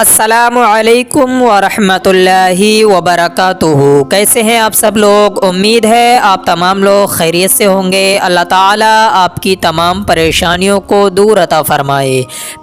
अस्सलामुअलैकुम वरहमतुल्लाहि वबरकातुहू। कैसे हैं आप सब लोग? उम्मीद है आप तमाम लोग खैरियत से होंगे। अल्लाह ताला आपकी तमाम परेशानियों को दूर अता फरमाए।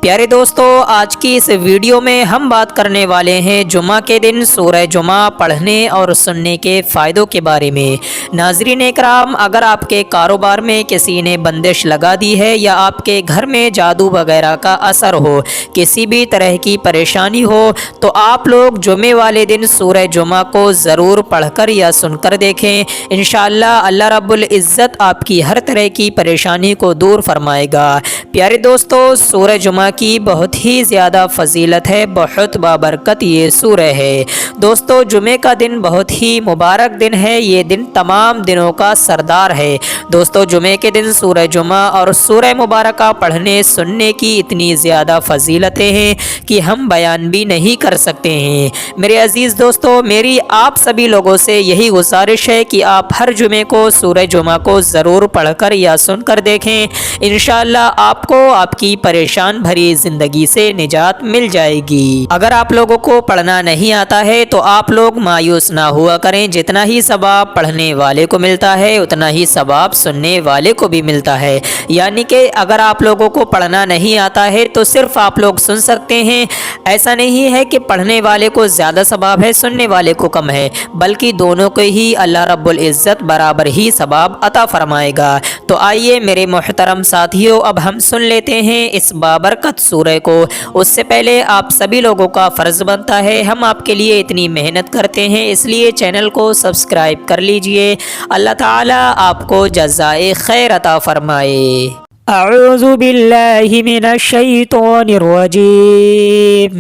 प्यारे दोस्तों, आज की इस वीडियो में हम बात करने वाले हैं जुमा के दिन सूरह जुमा पढ़ने और सुनने के फ़ायदों के बारे में। नाज़रीन इकराम, अगर आपके कारोबार में किसी ने बंदिश लगा दी है या आपके घर में जादू वगैरह का असर हो, किसी भी तरह की परेशानी हो, तो आप लोग जुमे वाले दिन सूरह जुमा को ज़रूर पढ़कर या सुनकर देखें। इंशाअल्लाह अल्लाह रब्बुल इज़्ज़त आपकी हर तरह की परेशानी को दूर फरमाएगा। प्यारे दोस्तों, सूरह जुमा की बहुत ही ज़्यादा फजीलत है, बहुत बाबरकत ये सूरह है। दोस्तों, जुमे का दिन बहुत ही मुबारक दिन है। ये दिन तमाम दिनों का सरदार है। दोस्तों, जुमे के दिन सूरह जुमा और सूरह मुबारक पढ़ने सुनने की इतनी ज़्यादा फजीलतें हैं कि हम बयान भी नहीं कर सकते हैं। मेरे अजीज़ दोस्तों, मेरी आप सभी लोगों से यही गुजारिश है कि आप हर जुमे को सूरह जुमा को ज़रूर पढ़कर या सुनकर देखें। इंशाअल्लाह आपको आपकी परेशान भरी ज़िंदगी से निजात मिल जाएगी। अगर आप लोगों को पढ़ना नहीं आता है तो आप लोग मायूस ना हुआ करें। जितना ही सवाब पढ़ने वाले को मिलता है उतना ही सवाब सुनने वाले को भी मिलता है। यानी कि अगर आप लोगों को पढ़ना नहीं आता है तो सिर्फ आप लोग सुन सकते हैं। ऐसा नहीं है कि पढ़ने वाले को ज़्यादा सवाब है, सुनने वाले को कम है, बल्कि दोनों को ही अल्लाह रब्बुल इज़्ज़त बराबर ही सवाब अता फरमाएगा। तो आइए मेरे मोहतरम साथियों, अब हम सुन लेते हैं इस बाबरकत सूरह को। उससे पहले आप सभी लोगों का फ़र्ज़ बनता है, हम आपके लिए इतनी मेहनत करते हैं, इसलिए चैनल को सब्सक्राइब कर लीजिए। अल्लाह ताला आपको जज़ाए खैर अता फरमाए। अऊज़ु बिल्लाहि मिनश शैतानिर रजीम।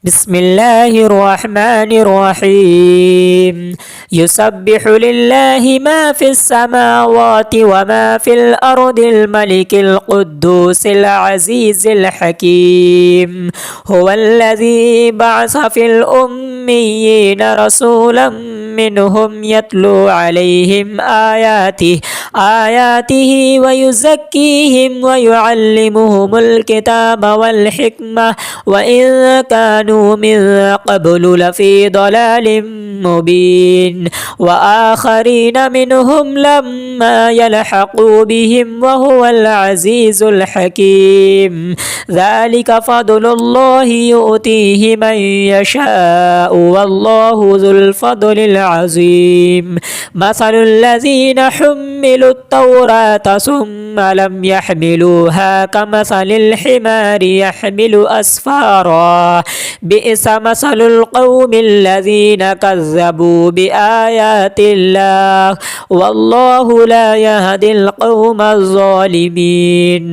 बिस्मिल्लाहिर रहमानिर रहीम। युसब्बिहु लिल्लाहि मा फिस समावाति व मा फिल अर्दिल मलिकिल कुद्दूसिल अज़ीज़िल हकीम। हुवल्लज़ी बअस फिल उम्मिय्यीना रसूलन मिनहुम यत्लू अलैहिम आयातिही व युज़क्कीहिम व युअल्लिमुहुमुल किताब वल हिकमा व इन कानू मिन क़ब्लु लफ़ी ज़लालिम मुबीन व आख़रीन मिनहुम लम्मा यल्हक़ू बिहिम व हुवल अज़ीज़ुल हकीम। ज़ालिका फ़ज़्लुल्लाहि युअतीहि मन यशाअु वल्लाहु ज़ुल फ़ज़्लिल अज़ीम। मसलुल लज़ीना हुम्मिलुत तौरात सुम्मा लम यहमिलूहा कमसलिल हिमारि यहमिलु अस्फ़ारा बि'स मसलुल क़ौमिल लज़ीना कज़्ज़बू बिआयातिल्लाह वल्लाहु ला यहदिल क़ौमज़ ज़ालिमीन।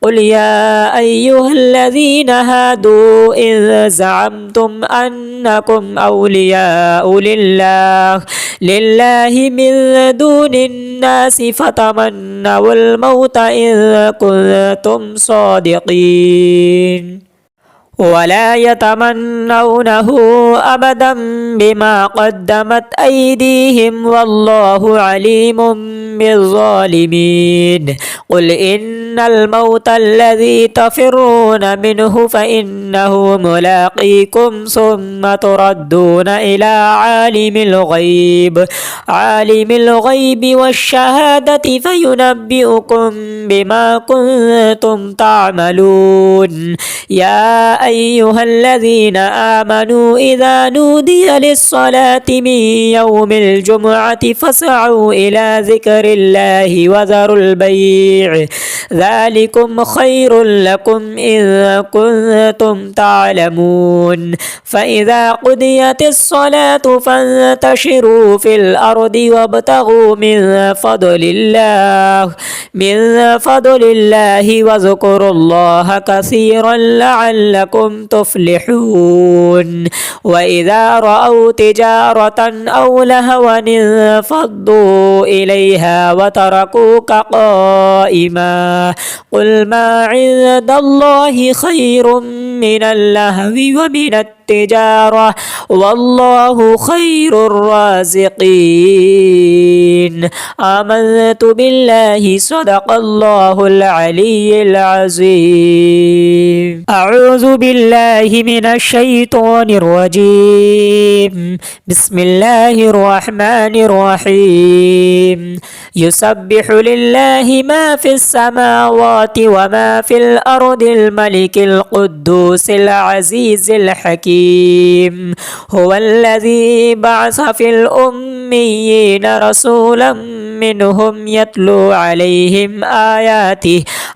क़ुल या अय्युहल्लज़ीना हादू इज़ ज़अमतुम अन्नकुम औलियाउ लिल्लाहि मिन दूनिन नासि फ़तमन्नवुल मौता इज़ कुन्तुम सादिक़ीन वला यतमन्नौनहु अबदन बिमा क़द्दमत अयदीहिम वल्लाहु अलीमुम बिज़्ज़ालिमीन। क़ुल इन्नल मौतल्लज़ी तफ़िर्रून मिन्हु फ़इन्नहु मुलाक़ीकुम सुम्मा तुरद्दूना इला आलिमिल ग़ैबि वश्शहादति फ़युनब्बिउकुम बिमा कुन्तुम तअमलून। या अय्युहल्लज़ीना आमनू इज़ा नूदिया लिस्सलाति मिन यौमिल जुमुअति फ़स्अऊ इला ज़िक्रिल्लाहि वज़रुल बैअ ज़ालिकुम खैरुल लकुम इज़ कुन्तुम तअलमून। फ़इज़ा क़ुदियतिस्सलातु फ़ंतशिरू फ़िल अर्दि वब्तग़ू मिन फ़ज़लिल्लाहि वज़्कुरुल्लाह कसीरन लअल्लकुम तुफ़्लिहून। वइज़ा रअव तिजारतन औ लहवन इंफ़द्दू इलैहा वतरकूक क़ाइमा क़ुल मा इंदल्लाहि खैरुम من اللهو ومن التجارة والله خير الرازقين. آمنت بالله صدق الله العلي العظيم. أعوذ بالله من الشيطان الرجيم. بسم الله الرحمن الرحيم. يسبح لله ما في السماوات وما في الأرض الملك القدوس العزيز الحكيم. هو الذي بعث في الأميين رسولا منهم يتلو عليهم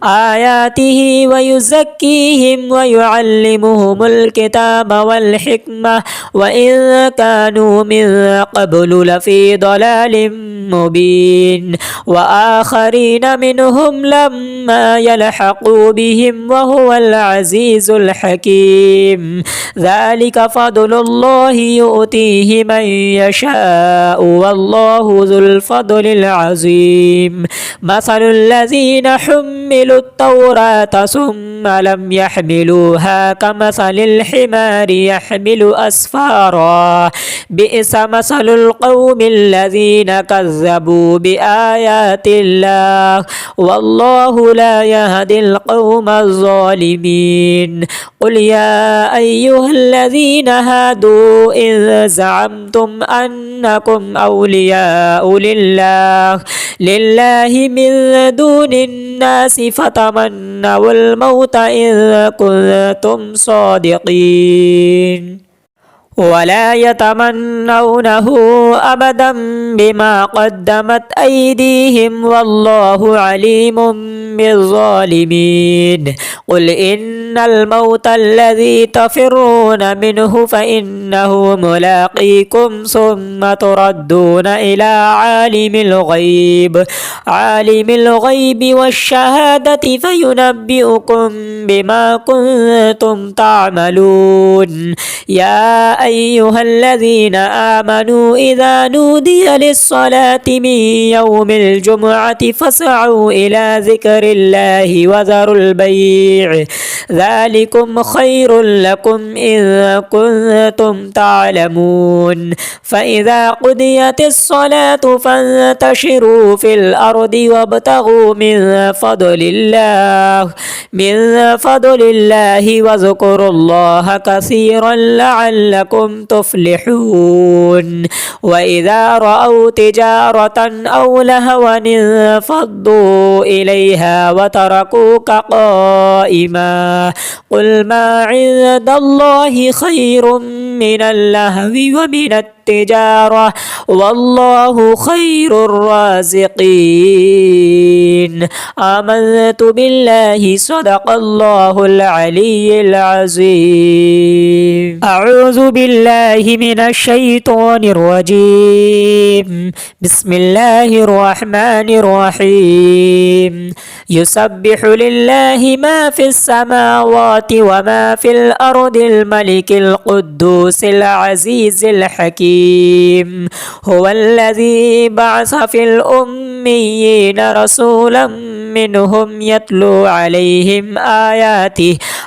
آياته ويزكيهم ويعلمهم الكتاب والحكمة وإن كانوا من قبل لفي ضلال مبين. وآخرين منهم لما يلحقوا بهم وهو العزيز الحكيم. ذلك فضل الله يؤتيه من يشاء والله ذو الفضل العظيم. مثل الذين حملوا التوراة ثم لم يحملوها كمثل الحمار يحمل أسفارا بئس مثل القوم الذين كذبوا بآيات الله والله لا يهدي القوم الظالمين. قل يا أيها الذين هادوا إن زعمتم أنكم أولياء لله من دون الناس فتمنوا الموت إن كنتم صادقين ولا يتمنونه أبدا بما قدمت أيديهم والله عليم بالظالمين. قل إن الموت الذي تفرون منه فإنه ملاقيكم ثم تردون إلى عالم الغيب والشهادة فينبئكم بما كنتم تعملون. يا أيها الذين آمنوا إذا نودي للصلاة من يوم الجمعة فاسعوا إلى ذكر الله وذروا البيع ذلكم خير لكم إن كنتم تعلمون. فإذا قضيت الصلاة فانتشروا في الأرض وابتغوا من فضل الله واذكروا الله كثيرا لعلكم تفلحون. وإذا رأوا تجارة أو لهوا انفضوا إليها وتركوك قائما. قل ما عند الله خير من اللهو ومن التجارة والله خير الرازقين. آمنت بالله صدق الله العلي العظيم. أعوذ بالله من الشيطان الرجيم. بسم الله الرحمن الرحيم. يسبح لله ما في السماوات وما في الأرض الملك القدوس العزيز الحكيم. هو الذي بعث في الأميين رسولا منهم يتلو عليهم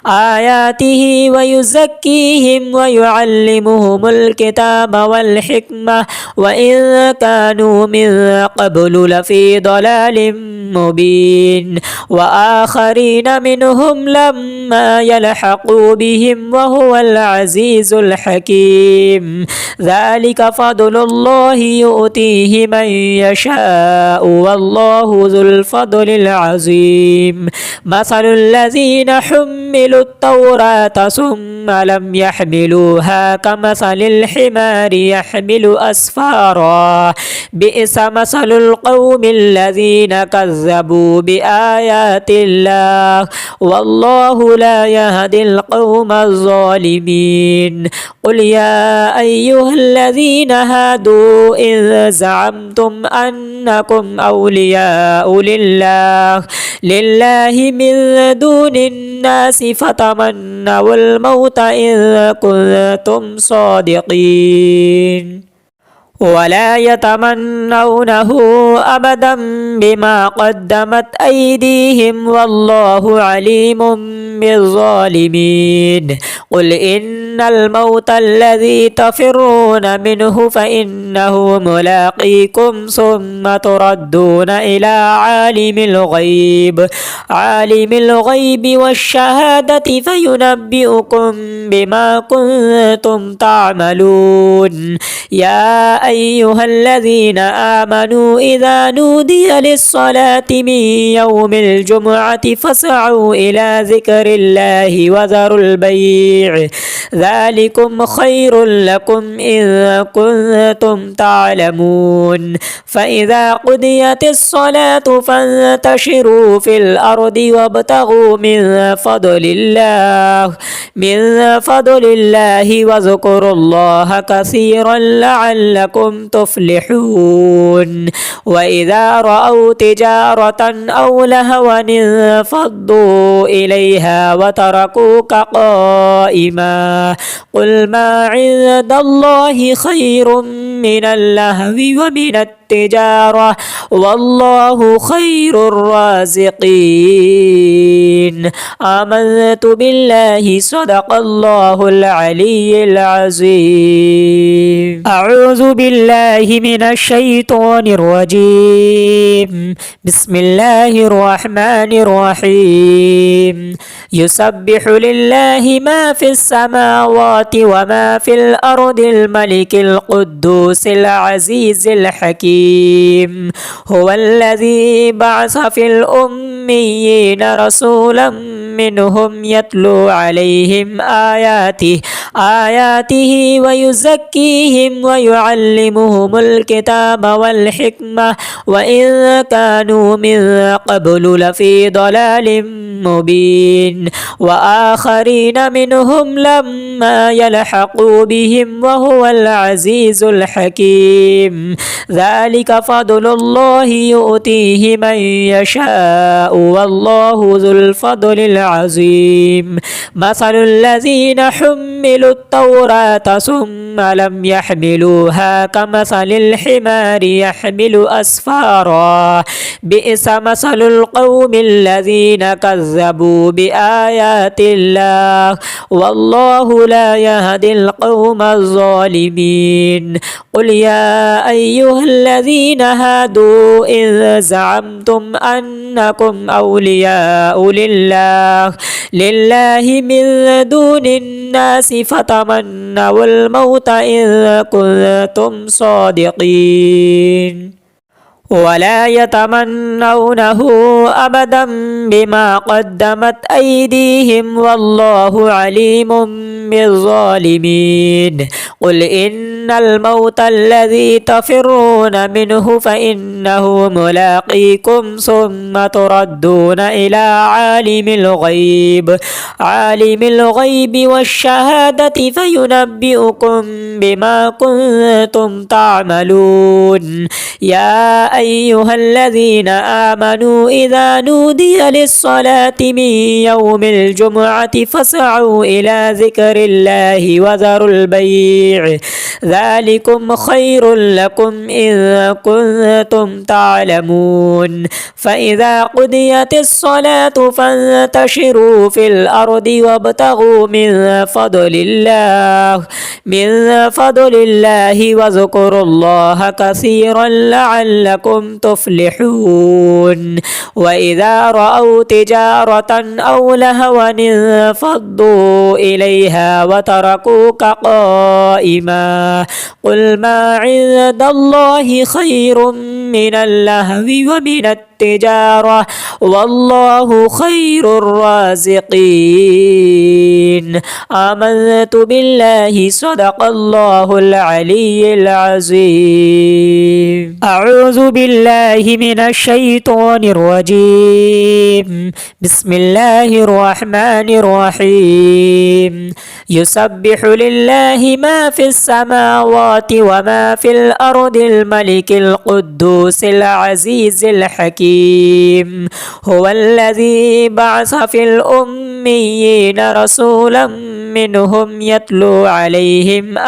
آياته ويزكيهم ويعلمهم الكتاب والحكمة وإن كانوا من قبل لفي ضلال مبين. وآخرين منهم لما يلحقوا بهم وهو العزيز الحكيم. ذلك فضل الله يؤتيه من يشاء والله ذو الفضل العظيم. مثل الذين حملوا التوراة ثم لم يحملوها كمثل الحمار يحمل أسفارا بئس مثل القوم الذين كذبوا بآيات الله والله لا يهدي القوم الظالمين. قل يا أيها الذين هادوا إن زعمتم أنكم أولياء لله من دون الناس فتمنوا الموت إن كنتم صادقين ولا يتمنونه أبدا بما قدمت أيديهم والله عليم بالظالمين. قل إن الموت الذي تفرون منه فإنه ملاقيكم ثم تردون إلى عالم الغيب والشهادة فينبئكم بما كنتم تعملون. يا أيها الذين آمنوا إذا نودي للصلاة من يوم الجمعة فاسعوا إلى ذكر الله وذروا البيع ذلكم خير لكم إن كنتم تعلمون. فإذا قضيت الصلاة فانتشروا في الأرض وابتغوا من فضل الله واذكروا الله كثيرا لعلكم تفلحون. وإذا رأوا تجارة أو لهوا انفضوا إليها وتركوك قائما. قل ما عند الله خير من اللهو ومن التجارة والله خير الرازقين. آمنت بالله صدق الله العلي العظيم. أعوذ بالله من الشيطان الرجيم. بسم الله الرحمن الرحيم. يسبح لله ما في السماوات وما في الأرض الملك القدوس العزيز الحكيم. هو الذي بعث في الأميين رسولا منهم يتلو عليهم آياته ويزكيهم ويعلمهم الكتاب والحكمة وإن كانوا من قبل لفي ضلال مبين. وآخرين منهم لما يلحقوا بهم وهو العزيز الحكيم. ذلك فضل الله يؤتيه من يشاء والله ذو الفضل العظيم. مثل الذين حملوا التوراة ثم لم يحملوها كمثل الحمار يحمل أسفارا. بئس مثل القوم الذين كذبوا بآيات الله والله لا يهدي القوم الظالمين. قل يا أيها الذين هادوا إن زعمتم أنكم أولياء لله من دون الناس فتمنوا الموت إن كنتم صادقين. ولا يتمنونه أبدا بما قدمت أيديهم والله عليم بالظالمين. قل إن الموت الذي تفرون منه فإنه ملاقيكم ثم تردون إلى عالم الغيب والشهادة فينبئكم بما كنتم تعملون. يا أيها الذين آمنوا إذا نودي للصلاة من يوم الجمعة فاسعوا إلى ذكر الله وذروا البيع ذلكم خير لكم إن كنتم تعلمون. فإذا قضيت الصلاة فانتشروا في الأرض وابتغوا من فضل الله واذكروا الله كثيرا لعلكم تفلحون. وإذا رأوا تجارة أو لهوا انفضوا إليها وتركوك قائما. قل ما عند الله خير من اللهو ومن التجارة والله خير الرازقين. آمنت بالله صدق الله العلي العظيم. أعوذ بالله من الشيطان الرجيم. بسم الله الرحمن الرحيم. يسبح لله ما في السماوات وما في الأرض الملك القدوس العزيز الحكيم. هو الذي بعث في الأميين رسولا منهم يتلو عليهم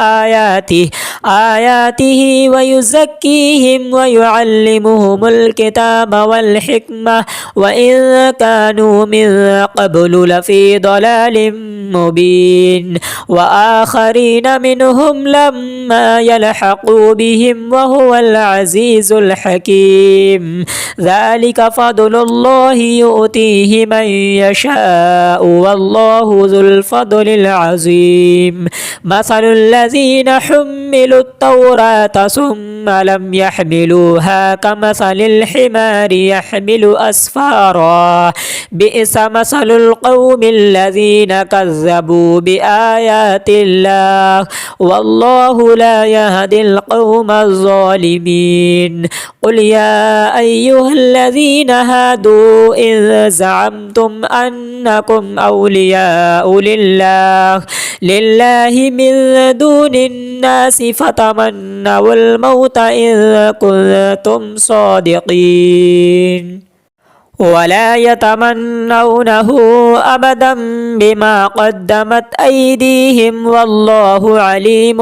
آياته ويزكيهم ويعلمهم الكتاب والحكمة وإن كانوا من قبل لفي ضلال مبين وآخرين منهم لما يلحقوا بهم وهو العزيز الحكيم ذلك فضل الله يؤتيه من يشاء والله ذو الفضل العظيم مثل الذين حملوا التوراة ثم لم يحملوها كمثل الحمار يحمل أسفارا بئس مثل القوم الذين كذبوا بآيات الله والله لا يهدي القوم الظالمين قل يا أيها الذين هادوا إن زعمتم أنكم أولياء لله من دون الناس فتمنوا الموت إن كنتم صادقين ولا يتمنونه أبدا بما قدمت أيديهم والله عليم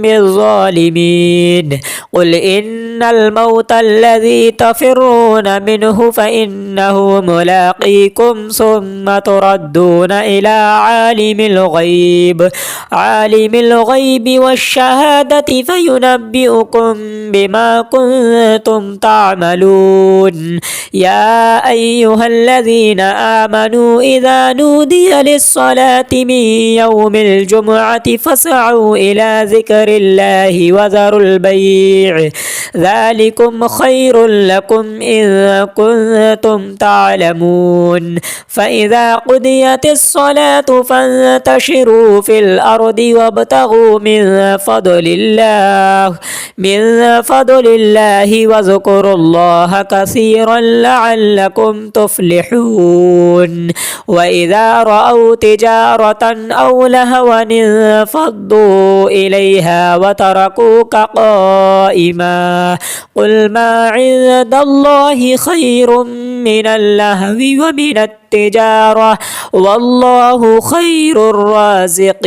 بالظالمين قل إن الموت الذي تفرون منه فإنه ملاقيكم ثم تردون إلى عالم الغيب والشهادة فينبئكم بما كنتم تعملون يا أيها الذين آمنوا إذا نودي للصلاة من يوم الجمعة فاسعوا إلى ذكر الله وذروا البيع ذلكم خير لكم إن كنتم تعلمون فإذا قضيت الصلاة فانتشروا في الأرض وابتغوا من فضل الله واذكروا الله كثيرا لعلكم تفلحون وإذا رأوا تجارة أو لهوا انفضوا إليها وتركوك قائما قل ما عند الله خير من اللهو ومن التجارة والله خير الرازقين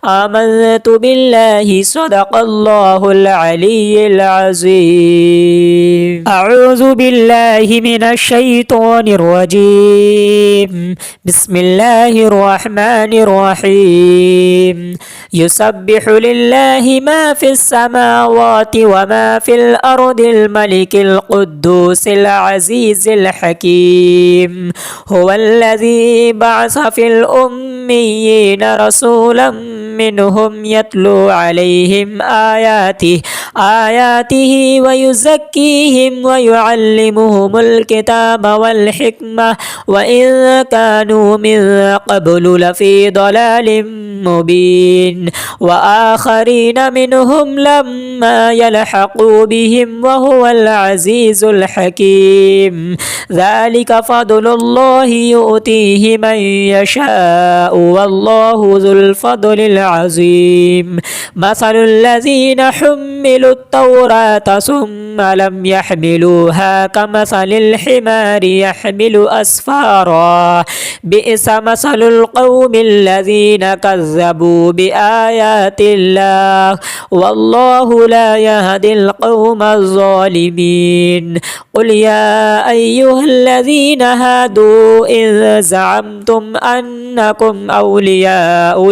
آمنت بالله صدق الله العلي العظيم أعوذ بالله من الشيطان الرجيم بسم الله الرحمن الرحيم يسبح لله ما في السماوات وما في الأرض الملك القدوس العزيز الحكيم هو الذي بعث في الأميين رسولا منهم يتلو عليهم آياته ويزكيهم ويعلمهم الكتاب والحكمة وإن كانوا من قبل لفي ضلال مبين وآخرين منهم لما يلحقوا بهم وهو العزيز الحكيم ذلك فضل الله يؤتيه من يشاء والله ذو الفضل العظيم مثل الذين حملوا التوراة ثم لم يحملوها كمثل الحمار يحمل أسفارا بئس مثل القوم الذين كذبوا بآيات الله والله لا يهدي القوم الظالمين قل يا أيها الذين هادوا إن زعمتم أنكم أولياء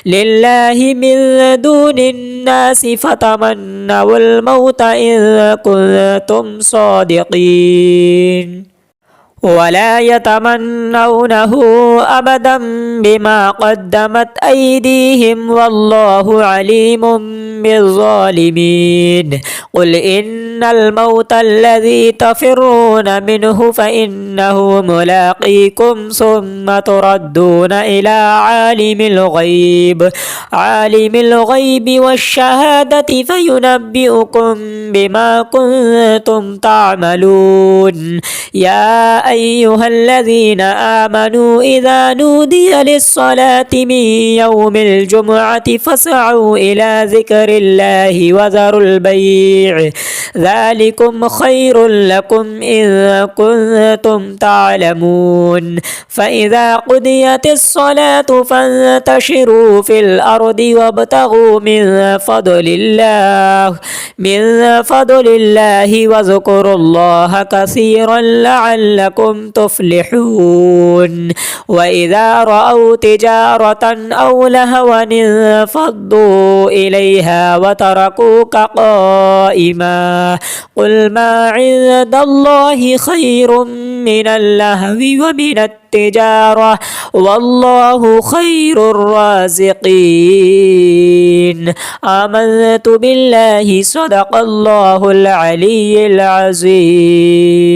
لله من دون الناس فتمنوا الموت إن كنتم صادقين ولا يتمنونه أبدا بما قدمت أيديهم والله عليم بالظالمين قل إن الموت الذي تفرون منه فإنه ملاقيكم ثم تردون إلى عالم الغيب والشهادة فينبئكم بما كنتم تعملون يا أيها الذين آمنوا إذا نودي للصلاة من يوم الجمعة فاسعوا إلى ذكر الله وذروا البيع ذلكم خير لكم إن كنتم تعلمون فإذا قضيت الصلاة فانتشروا في الأرض وابتغوا من فضل الله واذكروا الله كثيرا لعلكم تفلحون وإذا رأوا تجارة أو لهوا انفضوا إليها وتركوك قائما قل ما عند الله خير من اللهو ومن التجارة والله خير الرازقين آمنت بالله صدق الله العلي العظيم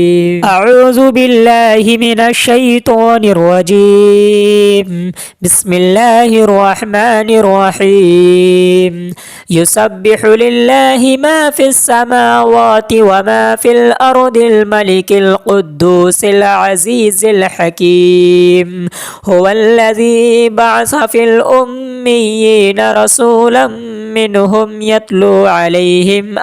أعوذ بالله من الشيطان الرجيم بسم الله الرحمن الرحيم يسبح لله ما في السماوات وما في الأرض الملك القدوس العزيز الحكيم هو الذي بعث في الأميين رسولا منهم يتلو عليهم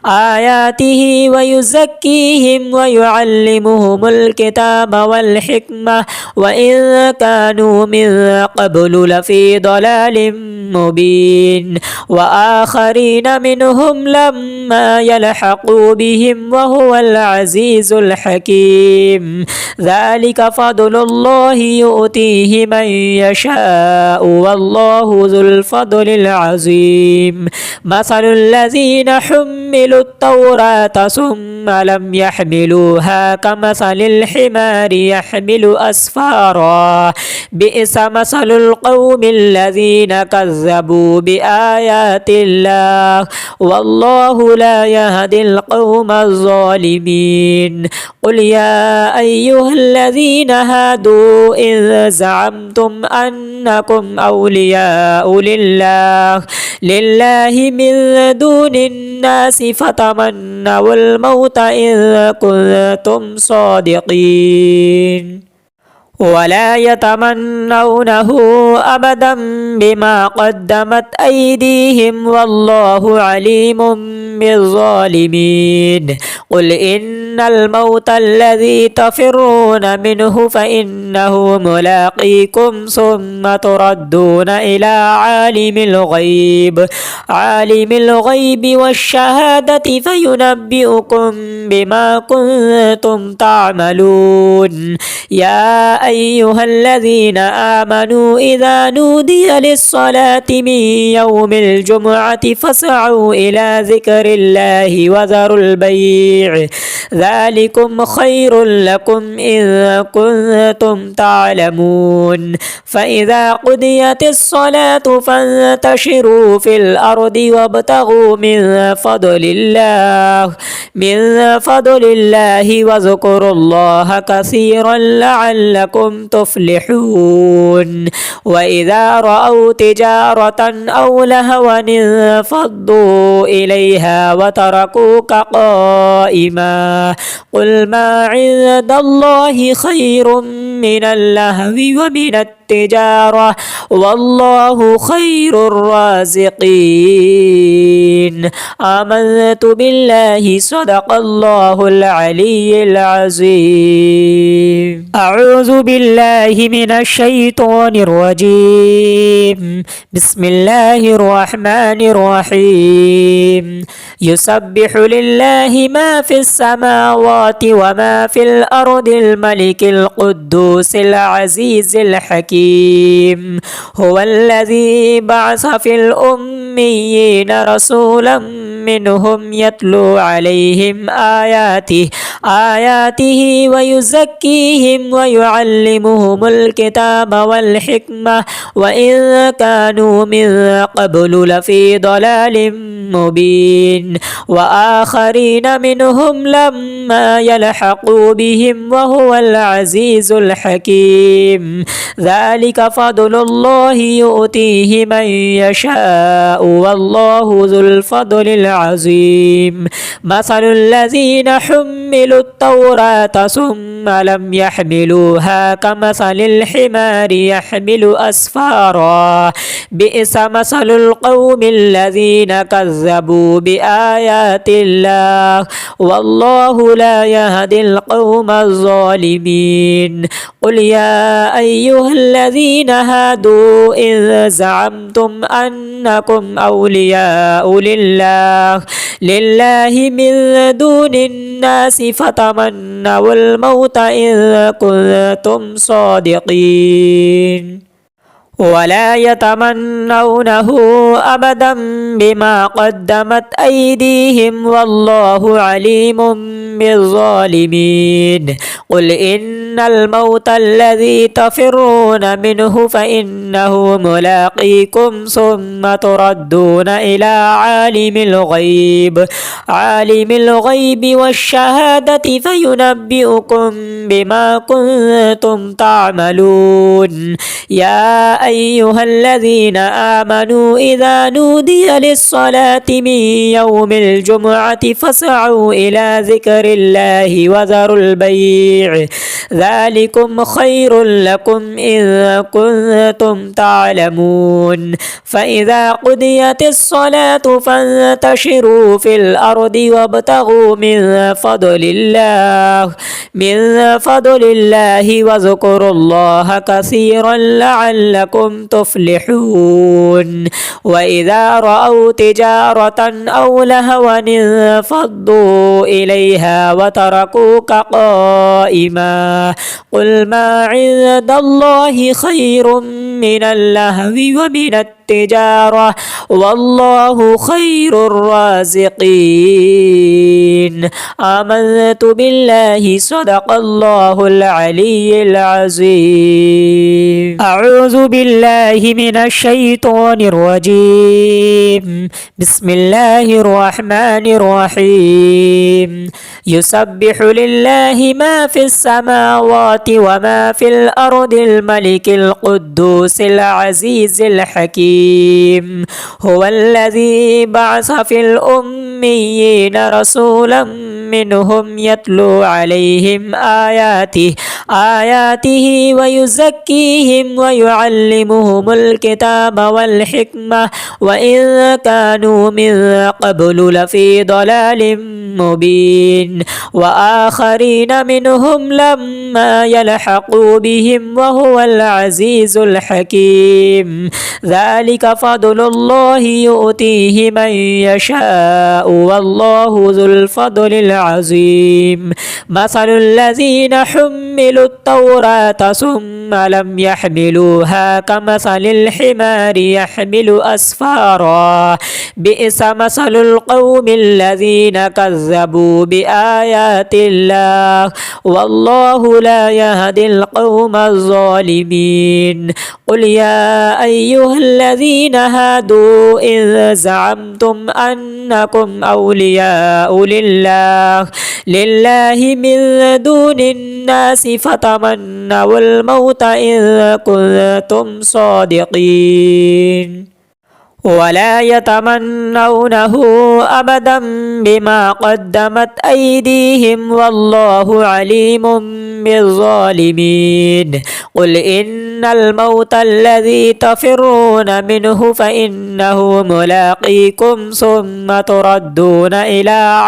آياته ويزكيهم ويعلمهم الكتاب والحكمة وإن كانوا من قبل لفي ضلال مبين وآخرين منهم لما يلحقوا بهم وهو العزيز الحكيم ذلك فضل الله يؤتيه من يشاء والله ذو الفضل العظيم مثل الذين حملوا التوراة ثم لم يحملوها كمثل الحمار يحمل أسفارا بئس مثل القوم الذين كذبوا بآيات الله والله لا يهدي القوم الظالمين قل يا أيها الذين هادوا إن زعمتم أنكم أولياء لله من دون الناس فتمنوا الموت إن كنتم صادقين ولا يتمنونه أبدا بما قدمت أيديهم والله عليم بالظالمين قل إن الموت الذي تفرون منه فإنه ملاقيكم ثم تردون إلى عالم الغيب والشهادة فينبئكم بما كنتم تعملون يا أيها الذين آمنوا إذا نودي للصلاة من يوم الجمعة فاسعوا إلى ذكر الله وذروا البيع ذلكم خير لكم إن كنتم تعلمون فإذا قضيت الصلاة فانتشروا في الأرض وابتغوا من فضل الله واذكروا الله كثيرا لعلكم تفلحون وإذا رأوا تجارة أو لهوا انفضوا إليها وتركوك قائما قل ما عند الله خير من اللهو ومن التجارة والله خير الرازقين آمنت بالله صدق الله العلي العظيم أعوذ بالله من الشيطان الرجيم بسم الله الرحمن الرحيم يسبح لله ما في السماوات وما في الأرض الملك القدوس العزيز الحكيم هو الذي بعث في الأميين رسولا منهم يتلو عليهم آياته ويزكيهم ويعلمهم الكتاب والحكمة وإن كانوا من قبل لفي ضلال مبين وآخرين منهم لما يلحقوا بهم وهو العزيز الحكيم ذلك فضل الله يؤتيه من يشاء والله ذو الفضل العظيم مثل الذين حملوا التوراة ثم لم يحملوها كمثل الحمار يحمل أسفارا بئس مثل القوم الذين كذبوا بآيات الله والله لا يهدي القوم الظالمين. قل يا أيها الذين هادوا إن زعمتم أنكم أولياء لله من دون الناس فتمنوا الموت إن كنتم صادقين ولا يتمنونه أبدا بما قدمت أيديهم والله عليم بالظالمين. قل إن الموت الذي تفرون منه فإنه ملاقيكم ثم تردون إلى عالم الغيب والشهادة فينبئكم بما كنتم تعملون. يا أيها الذين آمنوا إذا نودي للصلاة من يوم الجمعة فاسعوا إلى ذكر الله وذروا البيع ذلكم خير لكم إن كنتم تعلمون. فإذا قضيت الصلاة فانتشروا في الأرض وابتغوا من فضل الله واذكروا الله كثيرا لعلكم تفلحون. وإذا رأوا تجارة أو لهوا انفضوا إليها وتركوك قائما قل ما عند الله خير من اللهو ومن التجارة والله خير الرازقين. آمنت بالله صدق الله العلي العظيم. أعوذ بالله من الشيطان الرجيم. بسم الله الرحمن الرحيم. يسبح لله ما في السماوات وما في الأرض الملك القدوس العزيز الحكيم. هو الذي بعث في الأميين رسولا منهم يتلو عليهم آياته ويزكيهم ويعلمهم الكتاب والحكمة وإن كانوا من قبل لفي ضلال مبين. وآخرين منهم لما يلحقوا بهم وهو العزيز الحكيم. ذلك فضل الله يؤتيه من يشاء والله ذو الفضل العظيم. مثل الذين حملوا التوراة ثم لم يحملوها كمثل الحمار يحمل أسفارا بئس مثل القوم الذين كذبوا بآيات الله والله لا يهدي القوم الظالمين. قل يا أيها الذين هادوا إن زعمتم أنكم أولياء لله من دون الناس فتمنوا الموت إن كنتم صادقين ولا يتمنونه أبدا بما قدمت أيديهم والله عليم بالظالمين. قل إن الموت الذي تفرون منه فإنه ملاقيكم ثم تردون إلى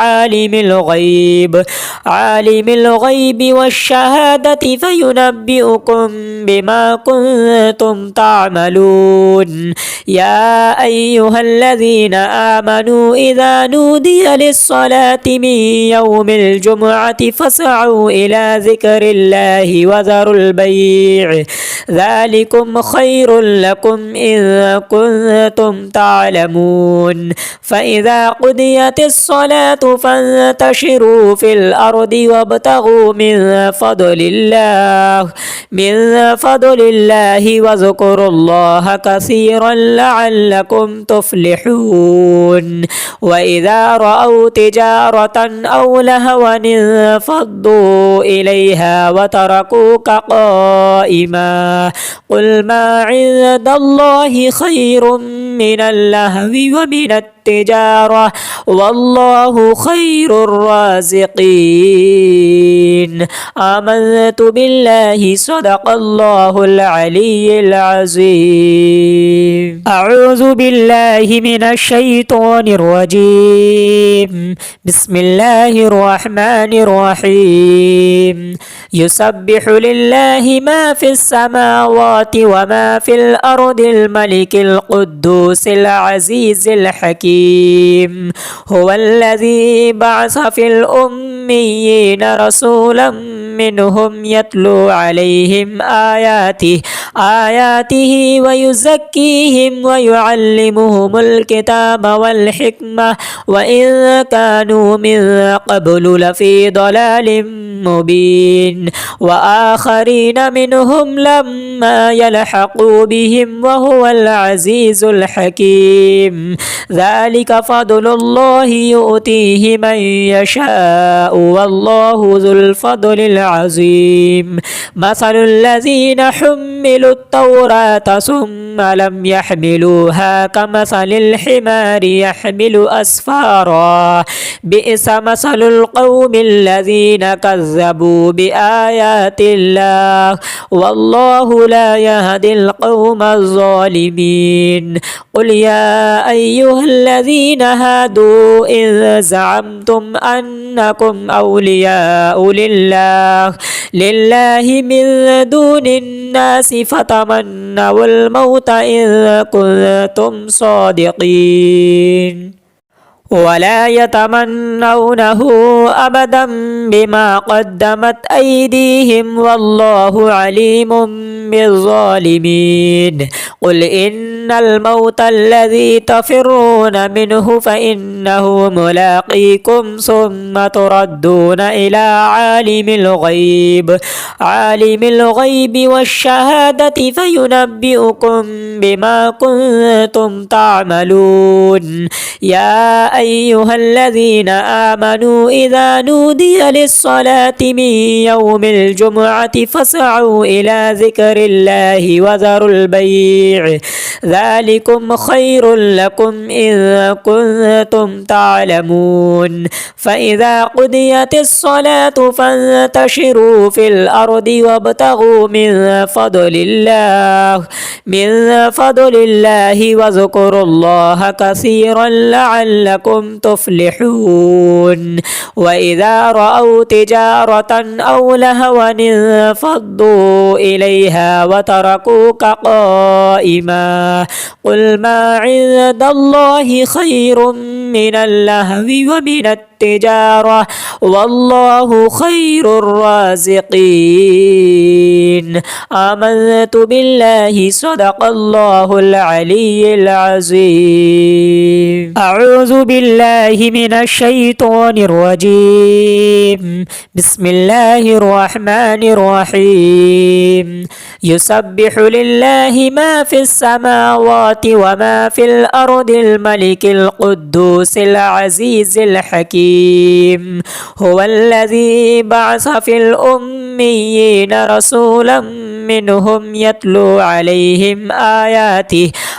عالم الغيب والشهادة فينبئكم بما كنتم تعملون. يا أيها الذين آمنوا إذا نودي للصلاة من يوم الجمعة فاسعوا إلى ذكر الله وذروا البيع ذلكم خير لكم إن كنتم تعلمون. فإذا قضيت الصلاة فانتشروا في الأرض وابتغوا من فضل الله واذكروا الله كثيرا لعلكم تفلحون. وإذا رأوا تجارة أو لهوا انفضوا إليها وتركوك قائما قل ما عند الله خير من اللهو ومن التجارة التجارة والله خير الرازقين. آمنت بالله صدق الله العلي العظيم. أعوذ بالله من الشيطان الرجيم. بسم الله الرحمن الرحيم. يسبح لله ما في السماوات وما في الأرض الملك القدوس العزيز الحكيم. هو الذي بعث في الأميين رسولا منهم يتلو عليهم آياته ويزكيهم ويعلمهم الكتاب والحكمة وإن كانوا من قبل لفي ضلال مبين. وآخرين منهم لما يلحقوا بهم وهو العزيز الحكيم. ذلك فضل الله يؤتيه من يشاء والله ذو الفضل العظيم. مثل الذين حملوا التوراة ثم لم يحملوها كمثل الحمار يحمل أسفارا بئس مثل القوم الذين كذبوا بآيات الله والله لا يهدي القوم الظالمين. قل يا أيها الذين هادوا إن زعمتم أنكم أولياء لله من دون الناس فتمنوا الموت إن كنتم صادقين ولا يتمنونه أبدا بما قدمت أيديهم والله عليم بالظالمين. قل إن الموت الذي تفرون منه فإنه ملاقيكم ثم تردون إلى عالم الغيب والشهادة فينبئكم بما كنتم تعملون. يا أيها الذين آمنوا إذا نودي للصلاة من يوم الجمعة فاسعوا إلى ذكر الله وذروا البيع ذلكم خير لكم إن كنتم تعلمون. فإذا قضيت الصلاة فانتشروا في الأرض وابتغوا من فضل الله واذكروا الله كثيرا لعلكم تفلحون. وإذا رأوا تجارة أو لهوا انفضوا إليها وتركوك قائما قل ما عند الله خير من اللهو ومن التجارة والله خير الرازقين. آمنت بالله صدق الله العلي العظيم. أعوذ بالله من الشيطان الرجيم. بسم الله الرحمن الرحيم. يسبح لله ما في السماوات وما في الأرض الملك القدوس العزيز الحكيم. هو الذي بعث في الأميين رسولا منهم يتلو عليهم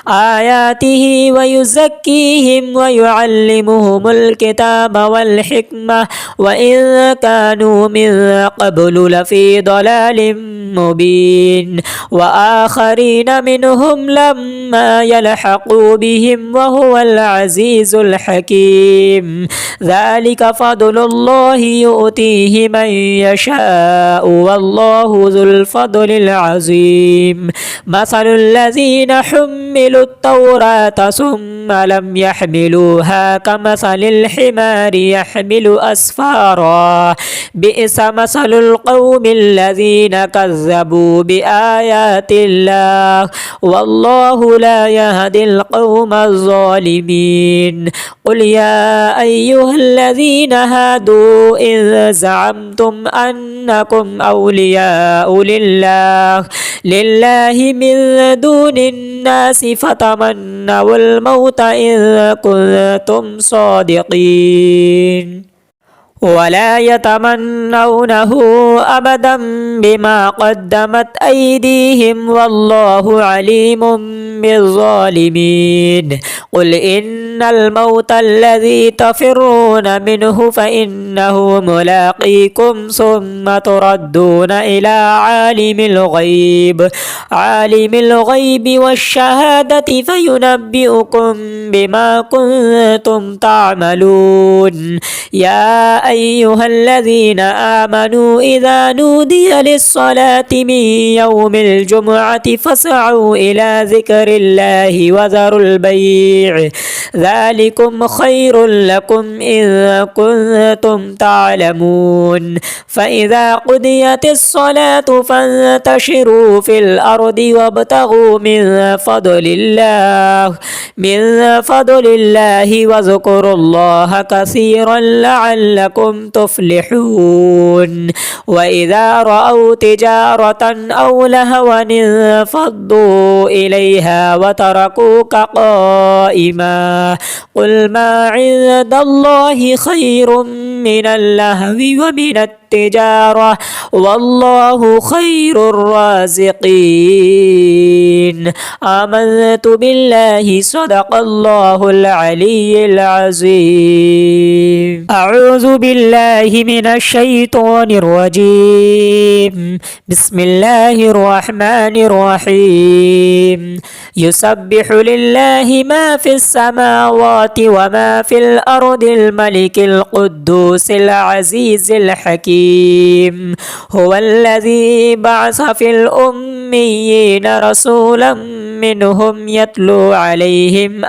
آياته ويزكيهم ويعلمهم الكتاب والحكمة وإن كانوا من قبل لفي ضلال مبين. وآخرين منهم لما يلحقوا بهم وهو العزيز الحكيم. ذلك فضل الله يؤتيه من يشاء والله ذو الفضل العظيم. مثل الذين حملوا التوراة ثم لم يحملوها كمثل الحمار يحمل أسفارا بئس مثل القوم الذين كذبوا بآيات الله والله لا يهدي القوم الظالمين. قل يا أيها الذين هادوا إن زعمتم أنكم أولياء لله من دون الناس فتمنوا الموت إن كنتم صادقين ولا يتمنونه أبدا بما قدمت أيديهم والله عليم بالظالمين. قل إن الموت الذي تفرون منه فإنه ملاقيكم ثم تردون إلى عالم الغيب والشهادة فينبئكم بما كنتم تعملون يا أيها الذين آمنوا إذا نودي للصلاة من يوم الجمعة فاسعوا إلى ذكر الله وذروا البيع ذلكم خير لكم إن كنتم تعلمون فإذا قضيت الصلاة فانتشروا في الأرض وابتغوا من فضل الله واذكروا الله كثيرا لعلكم تفلحون وإذا رأوا تجارة أو لهوا انفضوا إليها وتركوك قائما قل ما عند الله خير من اللهو ومن التجارة والله خير الرازقين آمنت بالله صدق الله العلي العظيم أعوذ بالله من الشيطان الرجيم بسم الله الرحمن الرحيم يسبح لله ما في السماوات وما في الأرض الملك القدوس العزيز الحكيم هو الذي بعث في الأميين رسولا منهم يتلو عليهم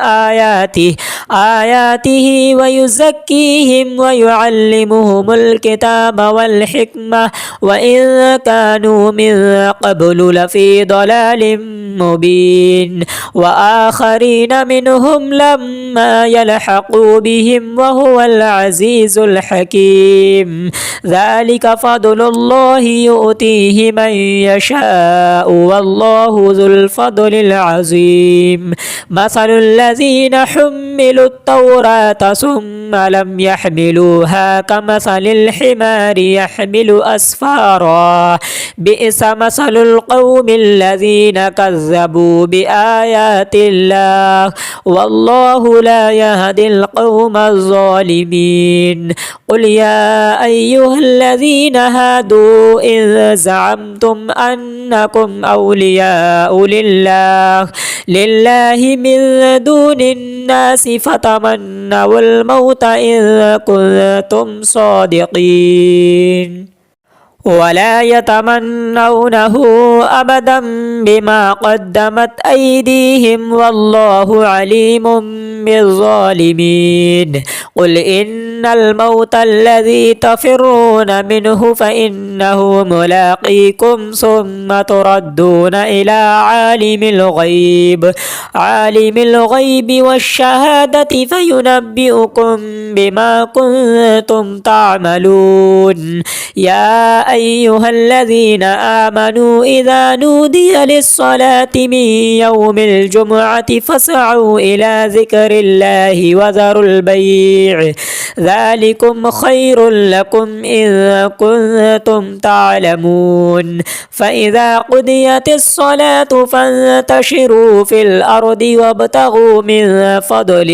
آياته ويزكيهم ويعلمهم الكتاب والحكمة وإن كانوا من قبل لفي ضلال مبين وآخرين منهم لما يلحقوا بهم وهو العزيز الحكيم ذلك فضل الله يؤتيه من يشاء والله ذو الفضل العظيم مثل الذين حملوا التوراة ثم لم يحملوها كمثل الحمار يحمل أسفارا بئس مثل القوم الذين كذبوا بآيات الله والله لا يهدي القوم الظالمين قل يا أيها الذين هادوا إن زعمتم أنكم أولياء لله من دون الناس فتمنوا الموت إن كنتم صادقين ولا يتمنونه أبدا بما قدمت أيديهم والله عليم بالظالمين قل إن الموت الذي تفرون منه فإنه ملاقيكم ثم تردون إلى عالم الغيب والشهادة فينبئكم بما كنتم تعملون يا أيها الذين آمنوا إذا نودي للصلاة من يوم الجمعة فاسعوا إلى ذكر الله وذروا البيع ذلكم خير لكم إن كنتم تعلمون فإذا قضيت الصلاة فانتشروا في الأرض وابتغوا من فضل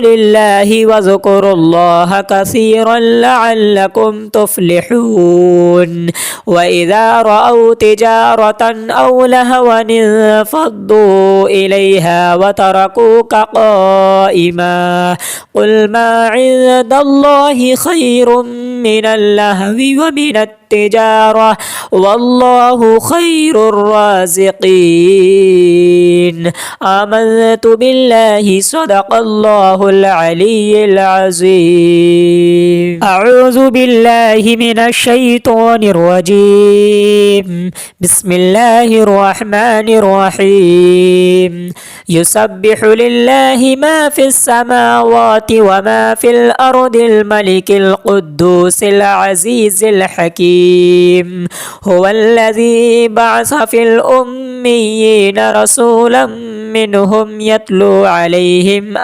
الله واذكروا الله كثيرا لعلكم تفلحون وإذا رأوا تجارة أو لهوا انفضوا إليها وتركوك قائما قل ما عند الله خير من اللهو ومن التجارة والله خير الرازقين آمنت بالله صدق الله العلي العظيم أعوذ بالله من الشيطان الرجيم بسم الله الرحمن الرحيم يسبح لله ما في السماوات وما في الأرض الملك القدوس العزيز الحكيم هو الذي بعث في الأميين رسولا منهم يتلو عليهم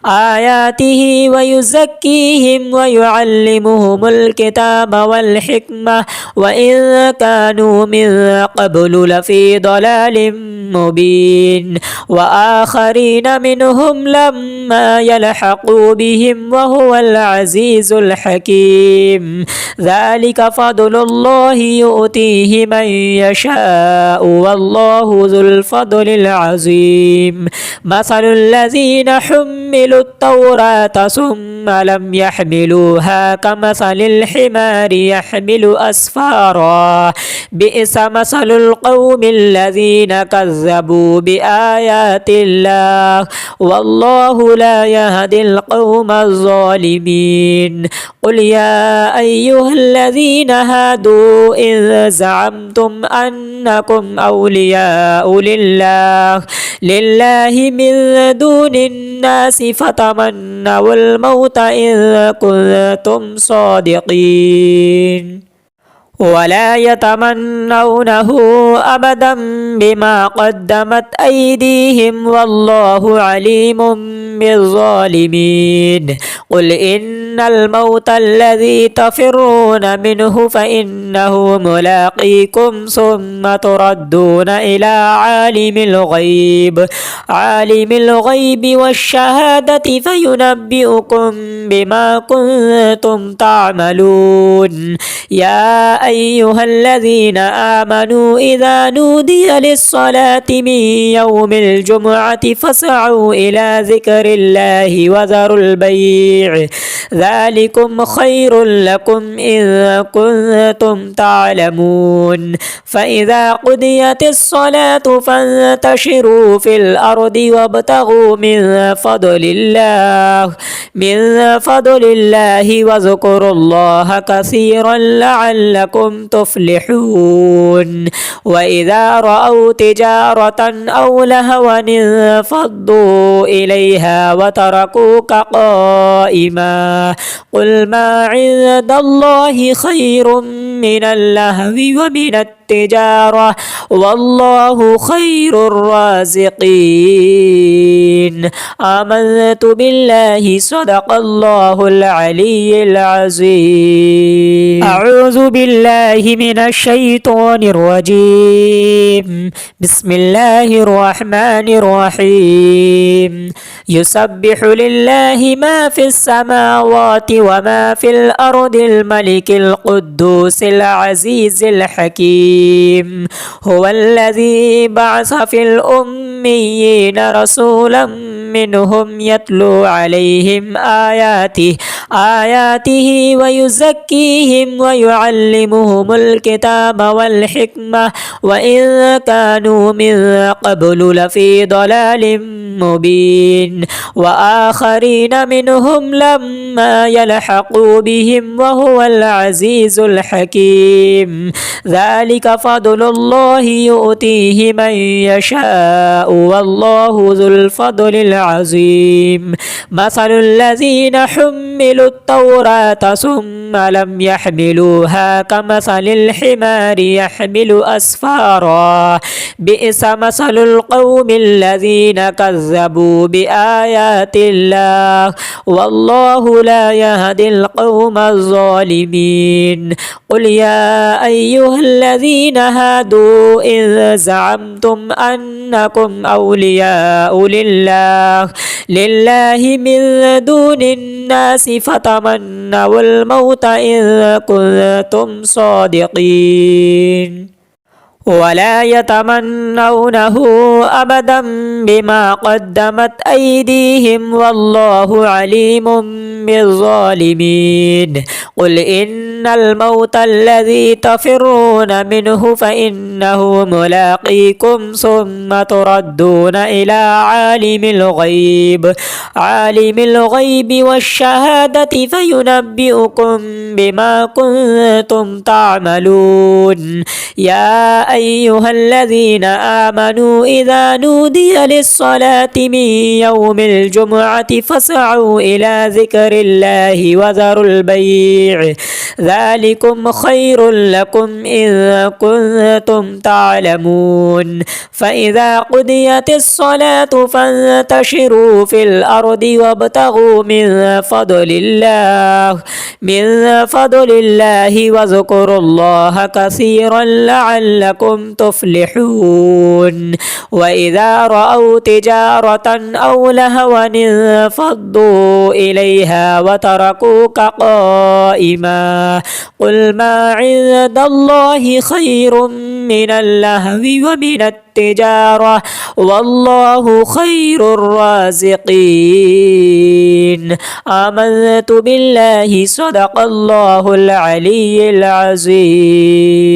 آياته ويزكيهم ويعلمهم الكتاب والحكمة وإن كانوا من قبل لفي ضلال مبين وآخرين منهم لما يلحقوا بهم وهو العزيز الحكيم ذلك فضل الله يؤتيه من يشاء والله ذو الفضل العظيم مثل الذين حملوا التوراة ثم لم يحملوها كمثل الحمار يحمل أسفارا بئس مثل القوم الذين كذبوا بآيات الله والله لا يهدي القوم الظالمين قل يا أيها الذين هادوا إن زعمتم أنكم أولياء لله من دون الناس فتمنوا الموت إن كنتم صادقين ولا يتمنونه أبدا بما قدمت أيديهم والله عليم بالظالمين قل إن الموت الذي تفرون منه فإنه ملاقيكم ثم تردون إلى عالم الغيب والشهادة فينبئكم بما كنتم تعملون يا أيها الذين آمنوا إذا نودي للصلاة من يوم الجمعة فاسعوا إلى ذكر الله وذروا البيع ذلكم خير لكم إن كنتم تعلمون فإذا قضيت الصلاة فانتشروا في الأرض وابتغوا من فضل الله واذكروا الله كثيرا لعلكم تفلحون وإذا رأوا تجارة أو لهوا انفضوا إليها وتركوك قائما قل ما عند الله خير من اللهو ومن التجارة والله خير الرازقين آمنت بالله صدق الله العلي العظيم أعوذ بالله من الشيطان الرجيم بسم الله الرحمن الرحيم يسبح لله ما في السماوات وما في الأرض الملك القدوس العزيز الحكيم هو الذي بعث في الأميين رسولا منهم يتلو عليهم آياته ويزكيهم ويعلمهم الكتاب والحكمة وإن كانوا من قبل لفي ضلال مبين وآخرين منهم لما يلحقوا بهم وهو العزيز الحكيم ذلك فضل الله يؤتيه من يشاء والله ذو الفضل العظيم مثل الذين حملوا التوراة ثم لم يحملوها كمثل الحمار يحمل أسفارا بئس مثل القوم الذين كذبوا بآيات الله والله لا يهدي القوم الظالمين قل يا أيها الذين هادوا إن زعمتم أنكم أولياء لله من دون الناس فتمنوا الموت إن كنتم صادقين ولا يتمنونه أبدا بما قدمت أيديهم والله عليم بالظالمين قل إن الموت الذي تفرون منه فإنه ملاقيكم ثم تردون إلى عالم الغيب والشهادة فينبئكم بما كنتم تعملون يا أيها الذين آمنوا إذا نودي للصلاة من يوم الجمعة فاسعوا إلى ذكر الله وذروا البيع ذلكم خير لكم إن كنتم تعلمون فإذا قضيت الصلاة فانتشروا في الأرض وابتغوا من فضل الله واذكروا الله كثيرا لعلكم تفلحون وإذا رأوا تجارة أو لهوا انفضوا إليها وتركوك قائما قل ما عند الله خير من اللهو ومن التجارة والله خير الرازقين آمنت بالله صدق الله العلي العظيم.